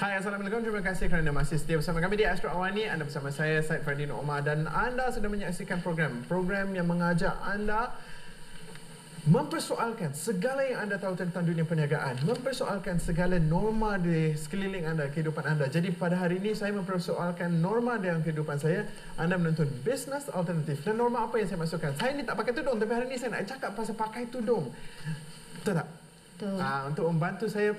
Hai, Assalamualaikum. Terima kasih kerana masih setia bersama kami di Astro Awani. Anda bersama saya, Said Fardin Omar, dan anda sedang menyaksikan program yang mengajak anda mempersoalkan segala yang anda tahu tentang dunia perniagaan, mempersoalkan segala norma di sekeliling anda, kehidupan anda. Jadi pada hari ini saya mempersoalkan norma dalam kehidupan saya. Anda menonton bisnes alternatif. Dan norma apa yang saya masukkan? Saya ni tak pakai tudung, tapi hari ini saya nak cakap pasal pakai tudung. Betul tak? Betul. Untuk membantu saya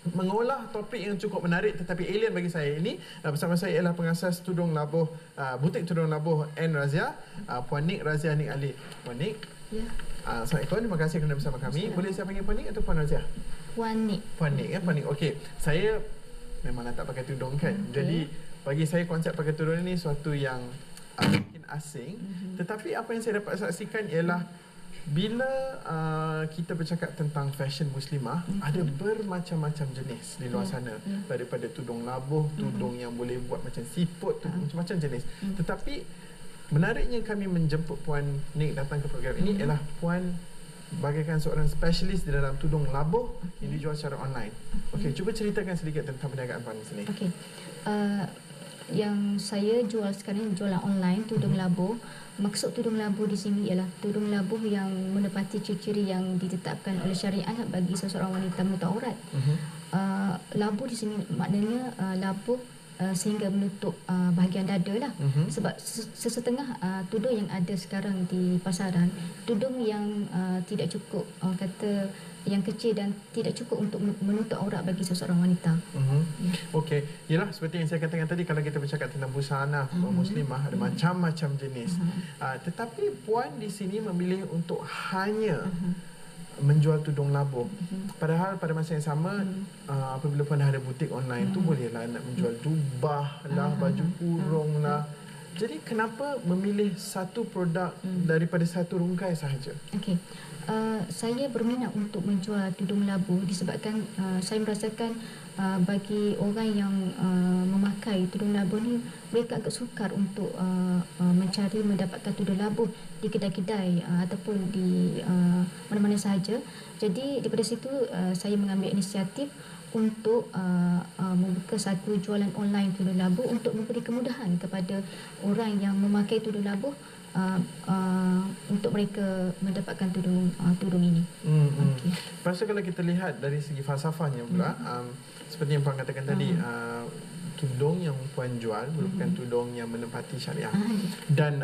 mengolah topik yang cukup menarik tetapi alien bagi saya ini, bersama saya ialah pengasas tudung labuh, butik tudung labuh N Razia, Puan Nik Razia Nik Ali. Puan Nik. Ya. Assalamualaikum, terima kasih kerana bersama kami. Boleh saya panggil Puan Nik atau Puan Razia? Puan Nik. Puan Nik ya, Puan Nik. Okey. Saya memanglah tak pakai tudung kan. Jadi bagi saya konsep pakai tudung ini suatu yang mungkin asing, tetapi apa yang saya dapat saksikan ialah bila kita bercakap tentang fashion muslimah, ada bermacam-macam jenis di luar sana. Daripada tudung labuh, tudung yang boleh buat macam siput, macam-macam jenis. Tetapi menariknya kami menjemput Puan Nik datang ke program ini ialah Puan bagaikan seorang spesialis di dalam tudung labuh yang dijual secara online. Okey, cuba ceritakan sedikit tentang perniagaan Puan di sini. Okey. Yang saya jual sekarang jualan online tudung labuh. Maksud tudung labuh di sini ialah tudung labuh yang menepati ciri-ciri yang ditetapkan oleh syariat bagi seseorang wanita menutup aurat. Labuh di sini maknanya labuh sehingga menutup bahagian dada lah. Sebab sesetengah tudung yang ada sekarang di pasaran, tudung yang tidak cukup, kata yang kecil dan tidak cukup untuk menutup aurat bagi seseorang wanita. Okey, yalah seperti yang saya katakan tadi, kalau kita bercakap tentang busana muslimah ada macam-macam jenis. Tetapi Puan di sini memilih untuk hanya menjual tudung labuh. Padahal pada masa yang sama apabila Puan ada butik online tu bolehlah nak menjual jubah lah, baju kurung lah. Jadi kenapa memilih satu produk daripada satu rungkai sahaja? Okey. Saya berminat untuk menjual tudung labuh disebabkan saya merasakan bagi orang yang memakai tudung labuh ni, mereka agak sukar untuk mencari mendapatkan tudung labuh di kedai-kedai ataupun di mana-mana sahaja. Jadi daripada situ saya mengambil inisiatif untuk membuka satu jualan online tudung labuh untuk memberi kemudahan kepada orang yang memakai tudung labuh untuk mereka mendapatkan tudung ini. Okay. Lepas tu kalau kita lihat dari segi falsafahnya pula, seperti yang Puan katakan tadi, tudung yang Puan jual merupakan tudung yang menepati syariah. Dan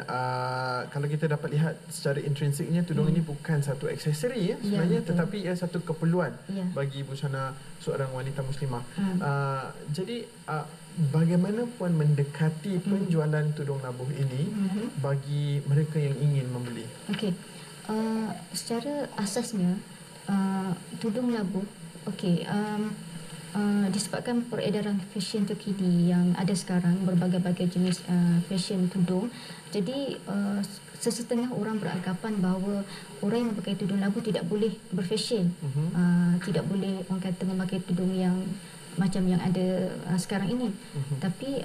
kalau kita dapat lihat secara intrinsiknya, tudung ini bukan satu aksesori sebenarnya, tetapi ia satu keperluan bagi busana seorang wanita muslimah. Jadi bagaimana Puan mendekati penjualan tudung labuh ini bagi mereka yang ingin membeli? Okey. Secara asasnya tudung labuh disebabkan peredaran fashion terkini yang ada sekarang, berbagai-bagai jenis fashion tudung. Jadi sesetengah orang beranggapan bahawa orang yang memakai tudung labuh tidak boleh berfashion, tidak boleh orang kata memakai tudung yang macam yang ada sekarang ini. Tapi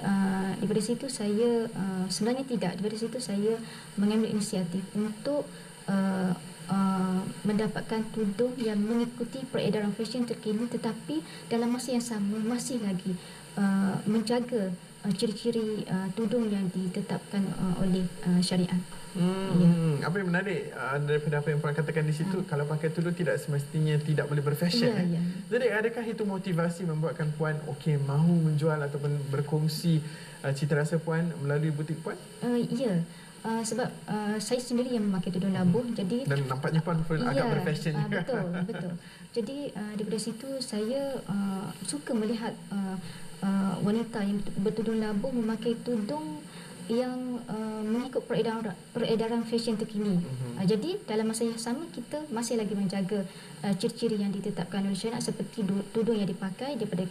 daripada situ saya sebenarnya tidak. Daripada situ saya mengambil inisiatif untuk mendapatkan tudung yang mengikuti peredaran fashion terkini, tetapi dalam masa yang sama masih lagi menjaga ciri-ciri tudung yang ditetapkan oleh syariat. Apa yang menarik daripada apa yang Puan katakan di situ, kalau pakai tudung tidak semestinya tidak boleh berfashion. Jadi adakah itu motivasi membuatkan Puan mahu menjual ataupun berkongsi cita rasa Puan melalui butik Puan? Ya. Sebab saya sendiri yang memakai tudung labuh, jadi dan nampaknya Puan agak berfashion juga. Betul. Jadi daripada situ saya suka melihat wanita yang bertudung labuh memakai tudung yang mengikut peredaran fashion terkini. Jadi dalam masa yang sama kita masih lagi menjaga ciri-ciri yang ditetapkan oleh syariat, seperti tudung yang dipakai daripada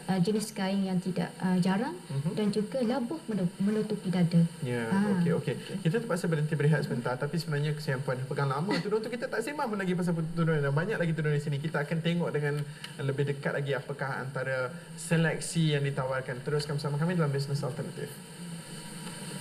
jenis kain yang tidak jarang dan juga labuh menutupi dada. Okey. Kita terpaksa berhenti berehat sebentar, tapi sebenarnya kesian Puan pegang lama tudung tu, kita tak sembang pun lagi pasal tudung. Banyak lagi tudung di sini. Kita akan tengok dengan lebih dekat lagi apakah antara seleksi yang ditawarkan. Teruskan bersama kami dalam Bisnes Alternatif.